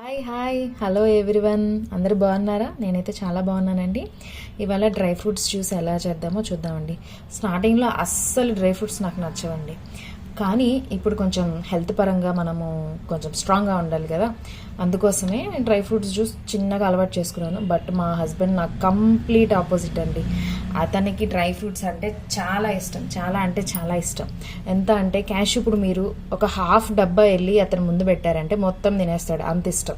Hi hello everyone, అందరూ బాగున్నారా? నేనైతే చాలా బాగున్నానండి. ఇవాళ డ్రై ఫ్రూట్స్ జ్యూస్ ఎలా చేద్దామో చూద్దామండి. స్టార్టింగ్లో అస్సలు డ్రై ఫ్రూట్స్ నాకు నచ్చవండి, కానీ ఇప్పుడు కొంచెం హెల్త్ పరంగా మనము కొంచెం స్ట్రాంగ్గా ఉండాలి కదా, అందుకోసమే డ్రై ఫ్రూట్స్ జ్యూస్ చిన్నగా అలవాటు చేసుకున్నాను. బట్ మా హస్బెండ్ నాకు కంప్లీట్ ఆపోజిట్ అండి. అతనికి డ్రై ఫ్రూట్స్ అంటే చాలా ఇష్టం, చాలా అంటే చాలా ఇష్టం. ఎంత అంటే క్యాష్ ఇప్పుడు మీరు ఒక హాఫ్ డబ్బా వెళ్ళి అతను ముందు పెట్టారంటే మొత్తం తినేస్తాడు, అంత ఇష్టం.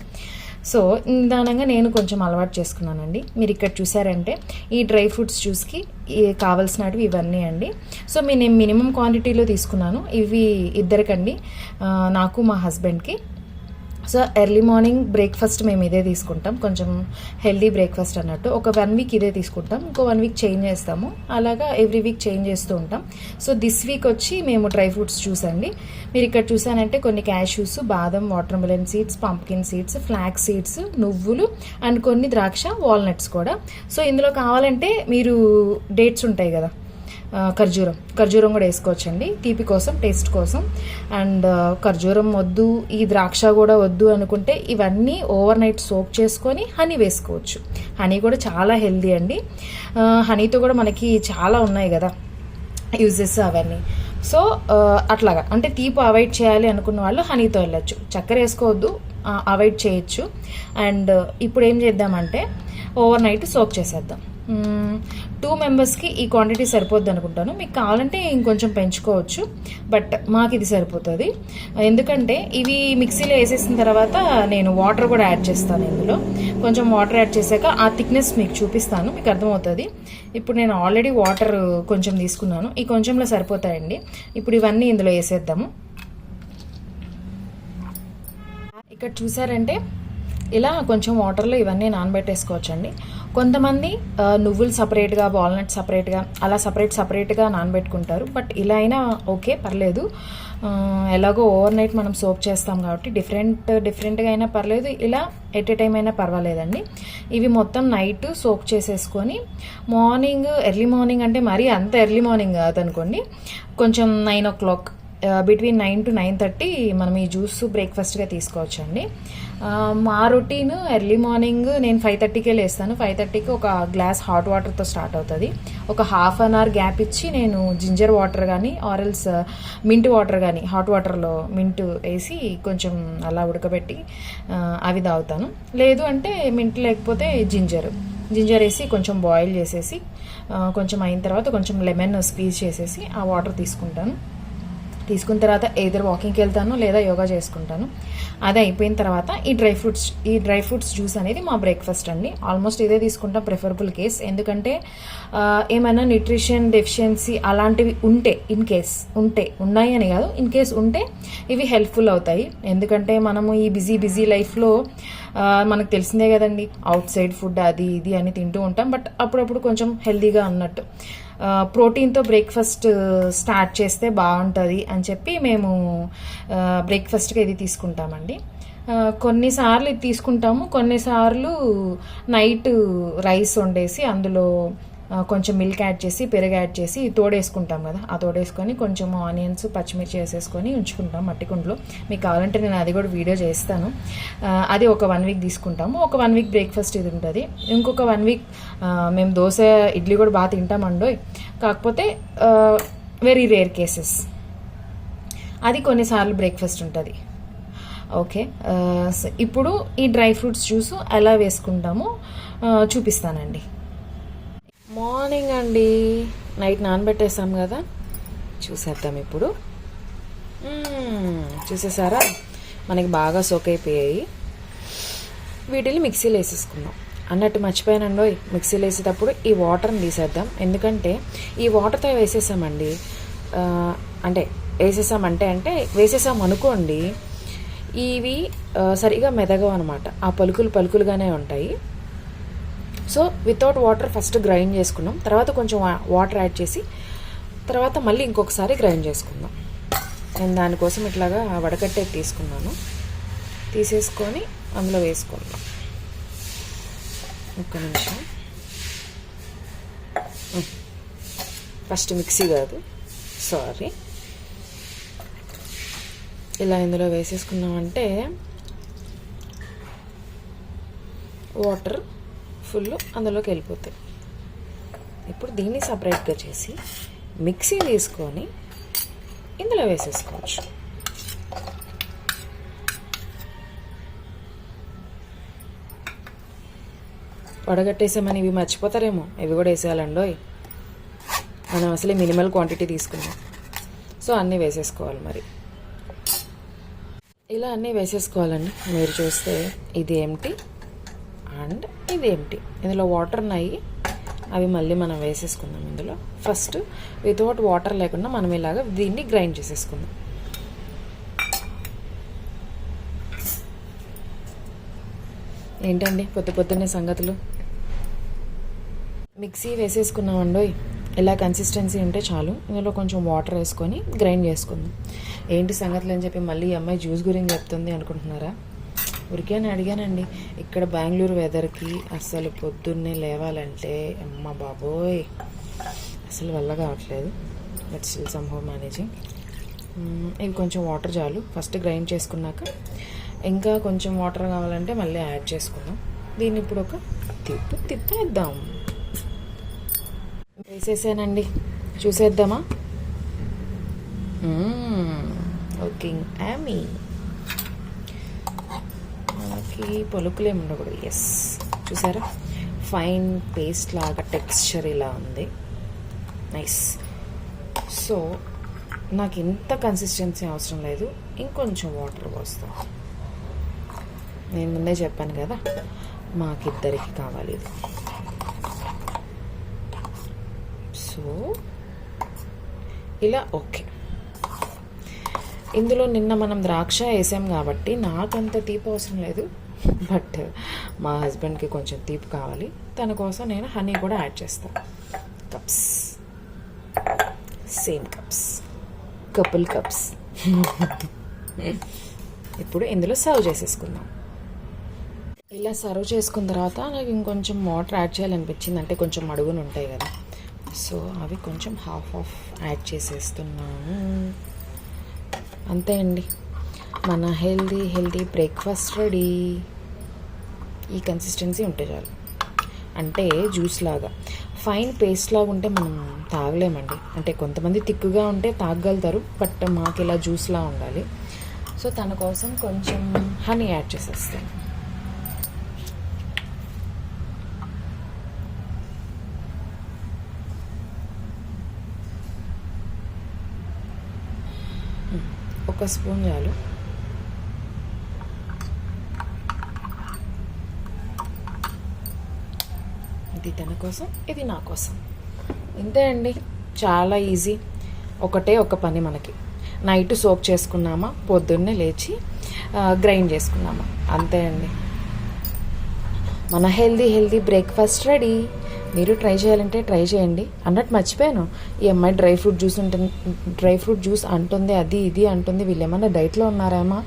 సో నిదానంగా నేను కొంచెం అలవాటు చేసుకున్నానండి. మీరు ఇక్కడ చూసారంటే ఈ డ్రై ఫ్రూట్స్ జ్యూస్కి కావాల్సినవి ఇవన్నీ అండి. సో నేను మినిమం క్వాంటిటీలో తీసుకున్నాను. ఇవి ఇద్దరికండి, నాకు మా హస్బెండ్కి. సో ఎర్లీ మార్నింగ్ బ్రేక్ఫాస్ట్ మేము ఇదే తీసుకుంటాం, కొంచెం హెల్దీ బ్రేక్ఫాస్ట్ అన్నట్టు. ఒక 1 వీక్ ఇదే తీసుకుంటాం, ఇంకో 1 వీక్ చేంజ్ చేస్తాము, అలాగా ఎవ్రీ వీక్ చేంజ్ చేస్తూ ఉంటాం. సో దిస్ వీక్ వచ్చి మేము డ్రై ఫ్రూట్స్ జ్యూస్ అండి. మీరు ఇక్కడ చూసానంటే కొన్ని క్యాష్యూస్, బాదం, water melon seeds, pumpkin seeds, flax seeds, నువ్వులు అండ్ కొన్ని ద్రాక్ష, వాల్నట్స్ కూడా. సో ఇందులో కావాలంటే మీరు డేట్స్ ఉంటాయి కదా, ఖర్జూరం కూడా వేసుకోవచ్చండి, తీపి కోసం, టేస్ట్ కోసం. అండ్ ఖర్జూరం వద్దు, ఈ ద్రాక్ష కూడా వద్దు అనుకుంటే ఇవన్నీ ఓవర్ నైట్ సోక్ చేసుకొని హనీ వేసుకోవచ్చు. హనీ కూడా చాలా హెల్దీ అండి. హనీతో కూడా మనకి చాలా ఉన్నాయి కదా యూజెస్ అవన్నీ. సో అట్లాగా అంటే తీపి అవాయిడ్ చేయాలి అనుకున్న వాళ్ళు హనీతో వెళ్ళచ్చు, చక్కెర వేసుకోవద్దు, అవాయిడ్ చేయొచ్చు. అండ్ ఇప్పుడు ఏం చేద్దామంటే ఓవర్ నైట్ సోక్ చేసేద్దాం. 2 మెంబర్స్కి ఈ క్వాంటిటీ సరిపోద్ది అనుకుంటాను. మీకు కావాలంటే ఇంకొంచెం పెంచుకోవచ్చు, బట్ మాకు ఇది సరిపోతుంది. ఎందుకంటే ఇవి మిక్సీలో వేసేసిన తర్వాత నేను వాటర్ కూడా యాడ్ చేస్తాను. ఇందులో కొంచెం వాటర్ యాడ్ చేశాక ఆ థిక్నెస్ మీకు చూపిస్తాను, మీకు అర్థమవుతుంది. ఇప్పుడు నేను ఆల్రెడీ వాటర్ కొంచెం తీసుకున్నాను, ఈ కొంచెంలో సరిపోతాయండి. ఇప్పుడు ఇవన్నీ ఇందులో వేసేద్దాము. ఇక్కడ చూసారంటే ఇలా కొంచెం వాటర్లో ఇవన్నీ నానబెట్టేసుకోవచ్చండి. కొంతమంది నువ్వులు సపరేట్గా, వాల్నట్ సపరేట్గా, అలా సపరేట్గా నానబెట్టుకుంటారు. బట్ ఇలా అయినా ఓకే, పర్లేదు. ఎలాగో ఓవర్ నైట్ మనం సోక్ చేస్తాం కాబట్టి డిఫరెంట్గా అయినా పర్లేదు, ఇలా ఎట్ ఏ టైం అయినా పర్వాలేదండి. ఇవి మొత్తం నైట్ సోక్ చేసేసుకొని మార్నింగ్, ఎర్లీ మార్నింగ్ అంటే మరీ అంత ఎర్లీ మార్నింగ్ కాదనుకోండి, కొంచెం 9 o'clock, బిట్వీన్ 9 to 9:30 మనం ఈ జ్యూస్ బ్రేక్ఫాస్ట్గా తీసుకోవచ్చండి. మా రొటీన్ ఎర్లీ మార్నింగ్ నేను 5:30కే లేస్తాను. 5:30కి ఒక గ్లాస్ హాట్ వాటర్తో స్టార్ట్ అవుతుంది. ఒక ½ an hour గ్యాప్ ఇచ్చి నేను జింజర్ వాటర్ కానీ ఆరెల్స్ మింట్ వాటర్ కానీ, హాట్ వాటర్లో మింట్ వేసి కొంచెం అలా ఉడకబెట్టి అవి తాగుతాను. లేదు అంటే మింట్ లేకపోతే జింజర్ వేసి కొంచెం బాయిల్ చేసేసి కొంచెం అయిన తర్వాత కొంచెం లెమన్ స్క్వీజ్ చేసేసి ఆ వాటర్ తీసుకున్న తర్వాత ఏదర్ వాకింగ్కి వెళ్తాను లేదా యోగా చేసుకుంటాను. అది అయిపోయిన తర్వాత ఈ డ్రై ఫ్రూట్స్ జ్యూస్ అనేది మా బ్రేక్ఫాస్ట్ అండి. ఆల్మోస్ట్ ఇదే తీసుకుంటాం, ప్రిఫరబుల్ కేస్. ఎందుకంటే ఏమైనా న్యూట్రిషన్ డెఫిషియన్సీ అలాంటివి ఉంటే, ఉన్నాయి అని కాదు, ఇన్ కేస్ ఉంటే ఇవి హెల్ప్ఫుల్ అవుతాయి. ఎందుకంటే మనము ఈ బిజీ లైఫ్లో మనకు తెలిసిందే కదండి, అవుట్ సైడ్ ఫుడ్ అది ఇది అని తింటూ ఉంటాం. బట్ అప్పుడప్పుడు కొంచెం హెల్దీగా అన్నట్టు ప్రోటీన్తో బ్రేక్ఫాస్ట్ స్టార్ట్ చేస్తే బాగుంటుంది అని చెప్పి మేము బ్రేక్ఫాస్ట్గా ఇది తీసుకుంటామండి. కొన్నిసార్లు ఇది తీసుకుంటాము, కొన్నిసార్లు నైట్ రైస్ వండేసి అందులో కొంచెం మిల్క్ యాడ్ చేసి, పెరుగు యాడ్ చేసి తోడేసుకుంటాం కదా, ఆ తోడేసుకొని కొంచెం ఆనియన్స్, పచ్చిమిర్చి వేసేసుకొని ఉంచుకుంటాం మట్టి కుండలో. మీకు కావాలంటే నేను అది కూడా వీడియో చేస్తాను. అది ఒక 1 వీక్ తీసుకుంటాము. ఒక 1 వీక్ బ్రేక్ఫాస్ట్ ఇది ఉంటుంది. ఇంకొక 1 వీక్ మేము దోశ, ఇడ్లీ కూడా బాగా తింటామండోయ్, కాకపోతే వెరీ రేర్ కేసెస్, అది కొన్నిసార్లు బ్రేక్ఫాస్ట్ ఉంటుంది. ఓకే, ఇప్పుడు ఈ డ్రై ఫ్రూట్స్ జ్యూస్ ఎలా వేసుకుంటామో చూపిస్తానండి. మార్నింగ్ అండి, నైట్ నానబెట్టేసాం కదా, చూసేద్దాం ఇప్పుడు. చూసేసారా, మనకి బాగా సోక్ అయిపోయాయి. వీటిని మిక్సీలో వేసేసుకుందాం. అన్నట్టు మర్చిపోయానండో, మిక్సీలో వేసేటప్పుడు ఈ వాటర్ని తీసేద్దాం. ఎందుకంటే ఈ వాటర్తో వేసేసామండి, అంటే వేసేసాం అనుకోండి, ఇవి సరిగా మెదగవు అనమాట, ఆ పలుకులుగానే ఉంటాయి. So without water first grind చేసుకున్నాం, తర్వాత కొంచెం వాటర్ యాడ్ చేసి తర్వాత మళ్ళీ ఇంకొకసారి గ్రైండ్ చేసుకుందాం. నేను దానికోసం ఇట్లాగా వడకట్టే తీసుకున్నాను, తీసేసుకొని అందులో వేసుకుందాం. ఒక్క నిమిషం, ఫస్ట్ మిక్సీ కాదు, సారీ, ఇలా ఇందులో వేసేసుకున్నామంటే వాటర్ ఫుల్ అందులోకి వెళ్ళిపోతాయి. ఇప్పుడు దీన్ని సపరేట్గా చేసి మిక్సీ తీసుకొని ఇందులో వేసేసుకోవచ్చు. వడగట్టేసామని ఇవి మర్చిపోతారేమో, ఇవి కూడా వేసేయాలండోయ్. మనం అసలే మినిమల్ క్వాంటిటీ తీసుకున్నాం, సో అన్నీ వేసేసుకోవాలి. మరి ఇలా అన్నీ వేసేసుకోవాలండి. మీరు చూస్తే ఇది ఏంటి అండ్ ఇది ఏంటి, ఇందులో వాటర్ ఉన్నాయి, అవి మళ్ళీ మనం వేసేసుకుందాం. ఇందులో ఫస్ట్ వితౌట్ వాటర్ లేకుండా మనం ఇలాగ దీన్ని గ్రైండ్ చేసేసుకుందాం. ఏంటండి పొద్దున్నే సంగతులు. మిక్సీ వేసేసుకున్నామండోయ్. ఇలా కన్సిస్టెన్సీ ఉంటే చాలు. ఇందులో కొంచెం వాటర్ వేసుకొని గ్రైండ్ చేసుకుందాం. ఏంటి సంగతులు అని చెప్పి మళ్ళీ ఈ అమ్మాయి జ్యూస్ గురించి చెప్తుంది అనుకుంటున్నారా? ఉరికేనే అడిగానండి. ఇక్కడ బెంగళూరు వెదర్కి అసలు పొద్దున్నే లేవాలంటే అమ్మ బాబోయ్ అసలు వల్ల కావట్లేదు. But still somehow managing. ఇవి కొంచెం వాటర్ చాలు. ఫస్ట్ గ్రైండ్ చేసుకున్నాక ఇంకా కొంచెం వాటర్ కావాలంటే మళ్ళీ యాడ్ చేసుకుందాం. దీన్ని ఇప్పుడు ఒక తిప్పేద్దాం. వేసేసానండి, చూసేద్దామా? ఓకే, యామీ. మనకి పలుకులేమి ఉండకూడదు. ఎస్, చూసారా, ఫైన్ పేస్ట్ లాగా టెక్స్చర్ ఇలా ఉంది. నైస్. సో నాకు ఇంత కన్సిస్టెన్సీ అవసరం లేదు, ఇంకొంచెం వాటర్ పోస్తాం. నేను ముందే చెప్పాను కదా, మాకిద్దరికి కావాలి ఇది. సో ఇలా ఓకే. ఇందులో నిన్న మనం ద్రాక్ష వేసాం కాబట్టి నాకంత తీపి అవసరం లేదు, బట్ మా హస్బెండ్కి కొంచెం తీపి కావాలి. తన కోసం నేను హనీ కూడా యాడ్ చేస్తాను. Cups, same cups, couple cups. ఇప్పుడు ఇందులో సర్వ్ చేసేసుకుందాం. ఇలా సర్వ్ చేసుకున్న తర్వాత నాకు ఇంకొంచెం వాటర్ యాడ్ చేయాలనిపించింది, అంటే కొంచెం అడుగులు ఉంటాయి కదా, సో అవి కొంచెం హాఫ్ యాడ్ చేసేస్తున్నాను. అంతే అండి, మన హెల్దీ బ్రేక్ఫాస్ట్ రెడీ. ఈ కన్సిస్టెన్సీ ఉంటే చాలు. అంటే జ్యూస్ లాగా, ఫైన్ పేస్ట్ లాగా ఉంటే మనం తాగలేమండి. అంటే కొంతమంది తిక్కుగా ఉంటే తాగలుగుతారు, బట్ మాకు ఇలా జ్యూస్లా ఉండాలి. సో తన కోసం కొంచెం హనీ యాడ్ చేసేస్తాను. ఒక స్పూన్ చాలు. ఇది తన కోసం, ఇది నా కోసం. ఇంతే అండి, చాలా ఈజీ. ఒకటే ఒక పని మనకి. నైట్ సోక్ చేసుకున్నామా, పొద్దున్నే లేచి గ్రైండ్ చేసుకున్నామా, అంతే అండి. మన హెల్దీ బ్రేక్ఫాస్ట్ రెడీ. మీరు ట్రై చేయాలంటే ట్రై చేయండి. అన్నట్టు మర్చిపోయాను, ఈ అమ్మాయి డ్రై ఫ్రూట్ జ్యూస్ అంటుంది, అది ఇది అంటుంది. వీళ్ళు ఏమన్నా డైట్లో ఉన్నారేమో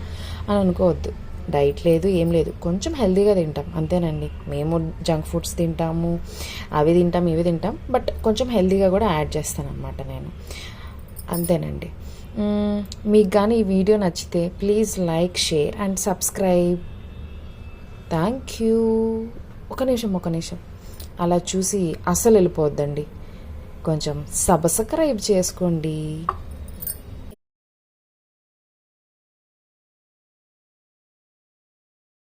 అని అనుకోవద్దు. డైట్ లేదు, ఏం లేదు, కొంచెం హెల్దీగా తింటాం అంతేనండి. మేము జంక్ ఫుడ్స్ తింటాము, అవి తింటాం, ఇవి తింటాం, బట్ కొంచెం హెల్దీగా కూడా యాడ్ చేస్తాను అన్నమాట నేను. అంతేనండి. మీకు కానీ ఈ వీడియో నచ్చితే please like, share and subscribe. Thank you. ఒక నిమిషం అలా చూసి అస్సలు వెళ్ళిపోవద్దండి, కొంచెం సబ్స్క్రైబ్ చేసుకోండి.